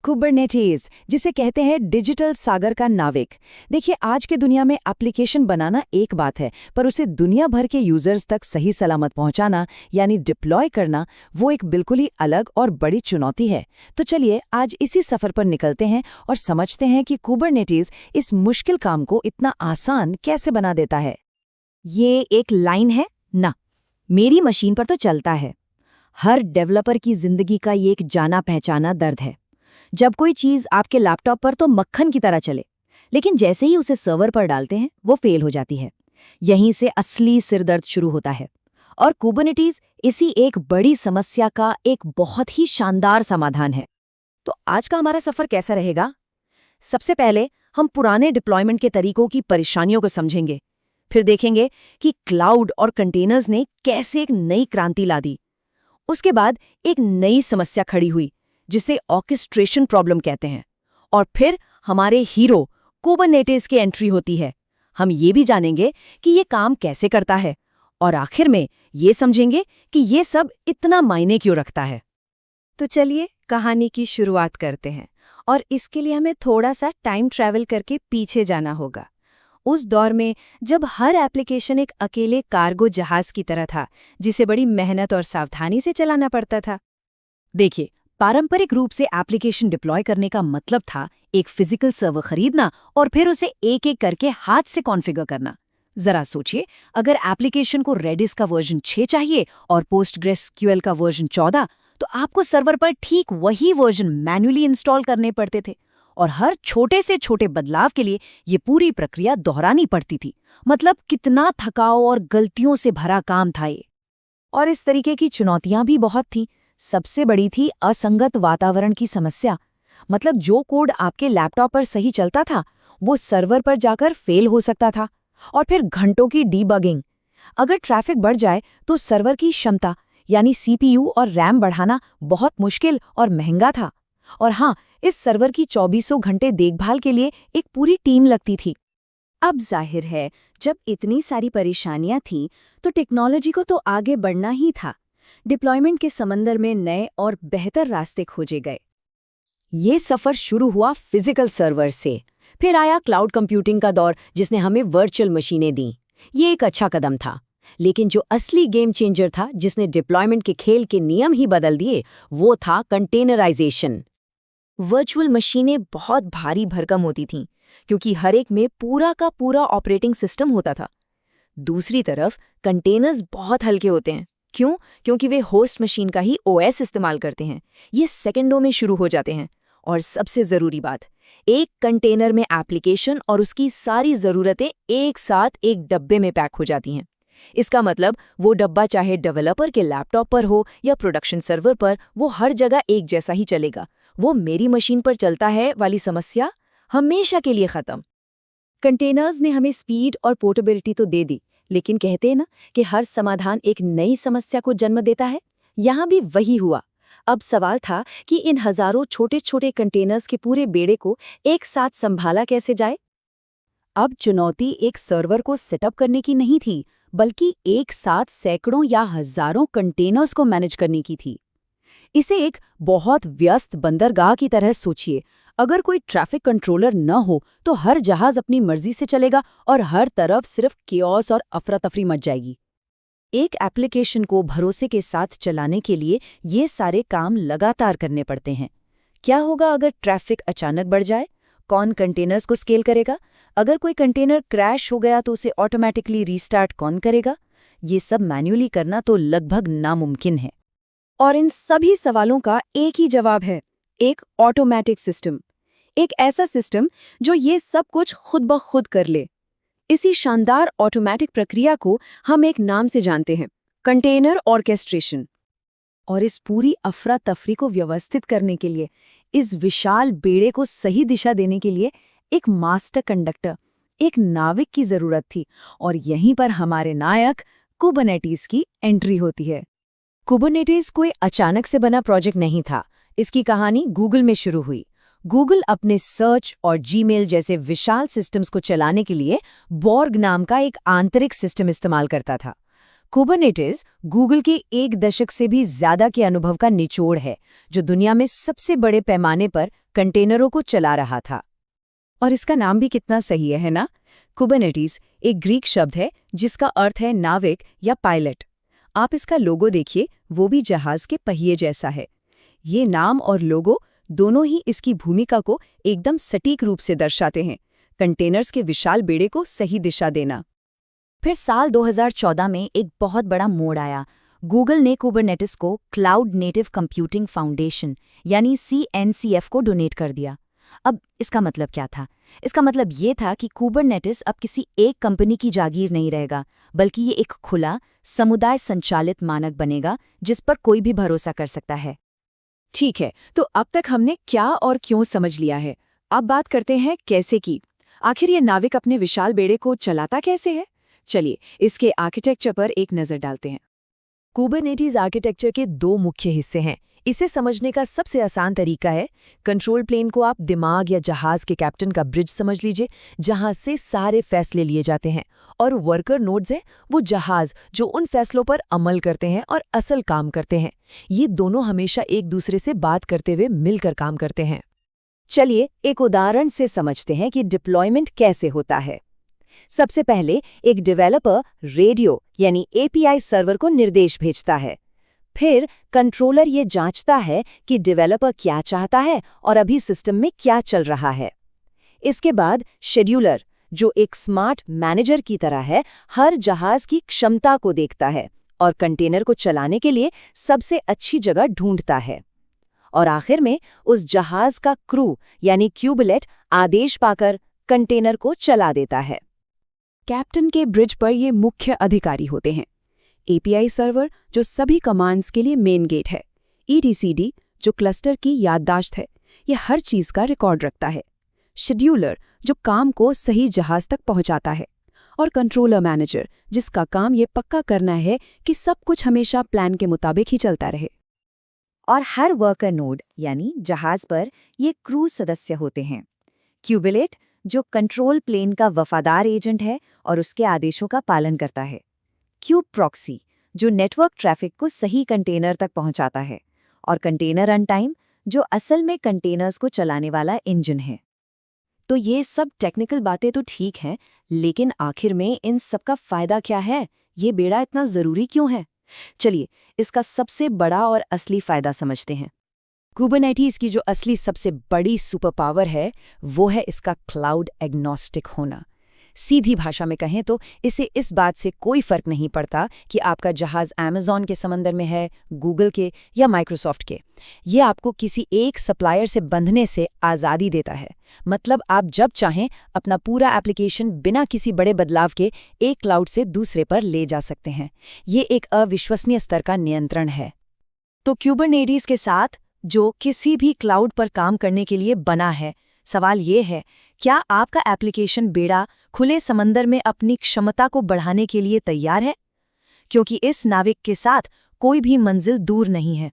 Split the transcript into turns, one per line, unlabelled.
Kubernetes, जिसे कहते हैं डिजिटल सागर का नाविक। देखिए, आज के दुनिया में एप्लीकेशन बनाना एक बात है, पर उसे दुनिया भर के यूजर्स तक सही सलामत पहुंचाना यानी डिप्लॉय करना, वो एक बिल्कुल ही अलग और बड़ी चुनौती है। तो चलिए आज इसी सफर पर निकलते हैं और समझते हैं कि कुबरनेटिस इस मुश्किल काम को इतना आसान कैसे बना देता है।
ये एक लाइन है ना, मेरी मशीन पर तो चलता है। हर डेवलपर की जिंदगी का ये एक जाना पहचाना दर्द है। जब कोई चीज आपके लैपटॉप पर तो मक्खन की तरह चले, लेकिन जैसे ही उसे सर्वर पर डालते हैं वो फेल हो जाती है। यहीं से असली सिरदर्द शुरू होता है। और कुबरनेटिस इसी एक बड़ी समस्या का एक बहुत ही शानदार समाधान है।
तो आज का हमारा सफर कैसा रहेगा? सबसे पहले हम पुराने डिप्लॉयमेंट के तरीकों की परेशानियों को समझेंगे। फिर देखेंगे कि क्लाउड और कंटेनर्स ने कैसे एक नई क्रांति ला दी। उसके बाद एक नई समस्या खड़ी हुई जिसे ऑर्केस्ट्रेशन प्रॉब्लम कहते हैं। और फिर हमारे हीरो कुबरनेटिस की एंट्री होती है। हम ये भी जानेंगे कि ये काम कैसे करता है और आखिर में ये समझेंगे कि ये सब इतना मायने क्यों रखता है।
तो चलिए कहानी की शुरुआत करते हैं, और इसके लिए हमें थोड़ा सा टाइम ट्रैवल करके पीछे जाना होगा। उस दौर में जब हर एप्लीकेशन एक अकेले कार्गो जहाज की तरह था, जिसे बड़ी मेहनत और सावधानी से चलाना पड़ता था।
देखिए, पारंपरिक रूप से एप्लीकेशन डिप्लॉय करने का मतलब था एक फिजिकल सर्वर खरीदना और फिर उसे एक एक करके हाथ से कॉन्फ़िगर करना। जरा सोचिए, अगर एप्लीकेशन को रेडिस का वर्जन 6 चाहिए और पोस्टग्रेसक्यूएल का वर्जन 14, तो आपको सर्वर पर ठीक वही वर्जन मैन्युअली इंस्टॉल करने पड़ते थे। और हर छोटे से छोटे बदलाव के लिए ये पूरी प्रक्रिया दोहरानी पड़ती थी। मतलब कितना थकाऊ और गलतियों से भरा काम था ये। और इस तरीके की चुनौतियां भी बहुत थीं। सबसे बड़ी थी असंगत वातावरण की समस्या। मतलब जो कोड आपके लैपटॉप पर सही चलता था, वो सर्वर पर जाकर फेल हो सकता था। और फिर घंटों की डीबगिंग। अगर ट्रैफिक बढ़ जाए तो सर्वर की क्षमता यानी सीपीयू और रैम बढ़ाना बहुत मुश्किल और महंगा था। और हाँ, इस सर्वर की 2400 घंटे देखभाल के लिए एक पूरी टीम लगती थी।
अब जाहिर है, जब इतनी सारी परेशानियां थीं तो टेक्नोलॉजी को तो आगे बढ़ना ही था। डिप्लॉयमेंट के समंदर में नए और बेहतर रास्ते खोजे गए।
ये सफर शुरू हुआ फिजिकल सर्वर से। फिर आया क्लाउड कंप्यूटिंग का दौर, जिसने हमें वर्चुअल मशीनें दी। ये एक अच्छा कदम था, लेकिन जो असली गेम चेंजर था, जिसने डिप्लॉयमेंट के खेल के नियम ही बदल दिए, वो था कंटेनराइजेशन।
वर्चुअल मशीनें बहुत भारी भरकम होती थीं, क्योंकि हर एक में पूरा का पूरा ऑपरेटिंग सिस्टम होता था। दूसरी तरफ कंटेनर्स बहुत हल्के होते हैं। क्यों? क्योंकि वे होस्ट मशीन का ही ओएस इस्तेमाल करते हैं। ये सेकंडों में शुरू हो जाते हैं। और सबसे ज़रूरी बात, एक कंटेनर में एप्लीकेशन और उसकी सारी ज़रूरतें एक साथ एक डब्बे में पैक हो जाती हैं। इसका मतलब वो डब्बा चाहे डेवलपर के लैपटॉप पर हो या प्रोडक्शन सर्वर पर, वो हर जगह एक जैसा ही चलेगा। वो मेरी मशीन पर चलता है वाली समस्या हमेशा के लिए खत्म। कंटेनर्स ने हमें स्पीड और पोर्टेबिलिटी तो दे दी, लेकिन कहते हैं ना कि हर समाधान एक नई समस्या को जन्म देता है। यहाँ भी वही हुआ। अब सवाल था कि इन हजारों छोटे छोटे कंटेनर्स के पूरे बेड़े को एक साथ संभाला कैसे जाए। अब चुनौती एक सर्वर को सेटअप करने की नहीं थी, बल्कि एक साथ सैकड़ों या हजारों कंटेनर्स को मैनेज करने की थी। इसे एक बहुत व्यस्त बंदरगाह की तरह सोचिए। अगर कोई ट्रैफिक कंट्रोलर न हो तो हर जहाज अपनी मर्जी से चलेगा और हर तरफ सिर्फ कियोस और अफरा तफरी मच जाएगी। एक एप्लीकेशन को भरोसे के साथ चलाने के लिए ये सारे काम लगातार करने पड़ते हैं। क्या होगा अगर ट्रैफिक अचानक बढ़ जाए? कौन कंटेनर्स को स्केल करेगा? अगर कोई कंटेनर क्रैश हो गया तो उसे ऑटोमेटिकली रीस्टार्ट कौन करेगा? ये सब मैन्युअली करना तो लगभग नामुमकिन है। और इन सभी सवालों का एक ही जवाब है, एक ऑटोमेटिक सिस्टम। एक ऐसा सिस्टम जो ये सब कुछ खुद ब खुद कर ले। इसी शानदार ऑटोमेटिक प्रक्रिया को हम एक नाम से जानते हैं, कंटेनर ऑर्केस्ट्रेशन। और इस पूरी अफरा तफरी को व्यवस्थित करने के लिए, इस विशाल बेड़े को सही दिशा देने के लिए एक मास्टर कंडक्टर, एक नाविक की जरूरत थी। और यहीं पर हमारे नायक कुबरनेटिस की एंट्री होती है। कुबरनेटिस कोई अचानक से बना प्रोजेक्ट नहीं था। इसकी कहानी गूगल में शुरू हुई। गूगल अपने सर्च और जीमेल जैसे विशाल सिस्टम्स को चलाने के लिए बॉर्ग नाम का एक आंतरिक सिस्टम इस्तेमाल करता था।
कुबरनेटिस गूगल के 1 दशक से भी ज्यादा के अनुभव का निचोड़ है, जो दुनिया में सबसे बड़े पैमाने पर कंटेनरों को चला रहा था। और इसका नाम भी कितना सही है ना? कुबरनेटिस एक ग्रीक शब्द है जिसका अर्थ है नाविक या पायलट। आप इसका लोगो देखिए, वो भी जहाज के पहिए जैसा है। ये नाम और लोगो दोनों ही इसकी भूमिका को एकदम सटीक रूप से दर्शाते हैं, कंटेनर्स के विशाल बेड़े को सही दिशा देना।
फिर साल 2014 में एक बहुत बड़ा मोड़ आया। गूगल ने कुबरनेटिस को क्लाउड नेटिव कंप्यूटिंग फाउंडेशन यानी CNCF को डोनेट कर दिया। अब इसका मतलब क्या था? इसका मतलब ये था कि कुबरनेटिस अब किसी एक कंपनी की जागीर नहीं रहेगा, बल्कि ये एक खुला, समुदाय संचालित मानक बनेगा जिस पर कोई भी भरोसा कर सकता है।
ठीक है, तो अब तक हमने क्या और क्यों समझ लिया है। अब बात करते हैं कैसे की। आखिर ये नाविक अपने विशाल बेड़े को चलाता कैसे है? चलिए इसके आर्किटेक्चर पर एक नज़र डालते हैं।
कुबरनेटिस आर्किटेक्चर के 2 मुख्य हिस्से हैं। इसे समझने का सबसे आसान तरीका है, कंट्रोल प्लेन को आप दिमाग या जहाज के कैप्टन का ब्रिज समझ लीजिए, जहां से सारे फैसले लिए जाते हैं, और वर्कर नोड्स हैं वो जहाज जो उन फैसलों पर अमल करते हैं और असल काम करते हैं। ये दोनों हमेशा एक दूसरे से बात करते हुए मिलकर काम करते हैं।
चलिए एक उदाहरण से समझते हैं कि डिप्लॉयमेंट कैसे होता है। सबसे पहले एक डेवलपर रेडियो यानी API सर्वर को निर्देश भेजता है। फिर कंट्रोलर ये जांचता है कि डेवलपर क्या चाहता है और अभी सिस्टम में क्या चल रहा है। इसके बाद शेड्यूलर, जो एक स्मार्ट मैनेजर की तरह है, हर जहाज की क्षमता को देखता है और कंटेनर को चलाने के लिए सबसे अच्छी जगह ढूंढता है। और आखिर में उस जहाज का क्रू यानी क्यूबलेट आदेश पाकर कंटेनर को चला देता है। कैप्टन के ब्रिज पर ये मुख्य अधिकारी होते हैं। API सर्वर जो सभी कमांड्स के लिए मेन गेट है। ETCD जो क्लस्टर की याददाश्त है, ये हर चीज़ का रिकॉर्ड रखता है। शेड्यूलर जो काम को सही जहाज तक पहुंचाता है। और कंट्रोलर मैनेजर जिसका काम ये पक्का करना है कि सब कुछ हमेशा प्लान के मुताबिक ही चलता रहे।
और हर वर्कर नोड यानी जहाज पर ये क्रू सदस्य होते हैं। क्यूबलेट जो कंट्रोल प्लेन का वफादार एजेंट है और उसके आदेशों का पालन करता है। क्यूब प्रॉक्सी जो नेटवर्क ट्रैफिक को सही कंटेनर तक पहुंचाता है। और कंटेनर रन टाइम जो असल में कंटेनर्स को चलाने वाला इंजन है।
तो ये सब टेक्निकल बातें तो ठीक हैं, लेकिन आखिर में इन सब का फायदा क्या है? ये बेड़ा इतना ज़रूरी क्यों है? चलिए इसका सबसे बड़ा और असली फायदा समझते हैं। कुबरनेटिस की जो असली सबसे बड़ी सुपर पावर है वो है इसका क्लाउड एग्नोस्टिक होना। सीधी भाषा में कहें तो इसे इस बात से कोई फर्क नहीं पड़ता कि आपका जहाज अमेज़न के समंदर में है, गूगल के या माइक्रोसॉफ्ट के। ये आपको किसी एक सप्लायर से बंधने से आज़ादी देता है। मतलब आप जब चाहें अपना पूरा एप्लीकेशन बिना किसी बड़े बदलाव के एक क्लाउड से दूसरे पर ले जा सकते हैं। ये एक अविश्वसनीय स्तर का नियंत्रण है। तो कुबरनेटिस के साथ जो किसी भी क्लाउड पर काम करने के लिए बना है, सवाल ये है, क्या आपका एप्लीकेशन बेड़ा खुले समंदर में अपनी क्षमता को बढ़ाने के लिए तैयार है? क्योंकि इस नाविक के साथ कोई भी मंजिल दूर नहीं है।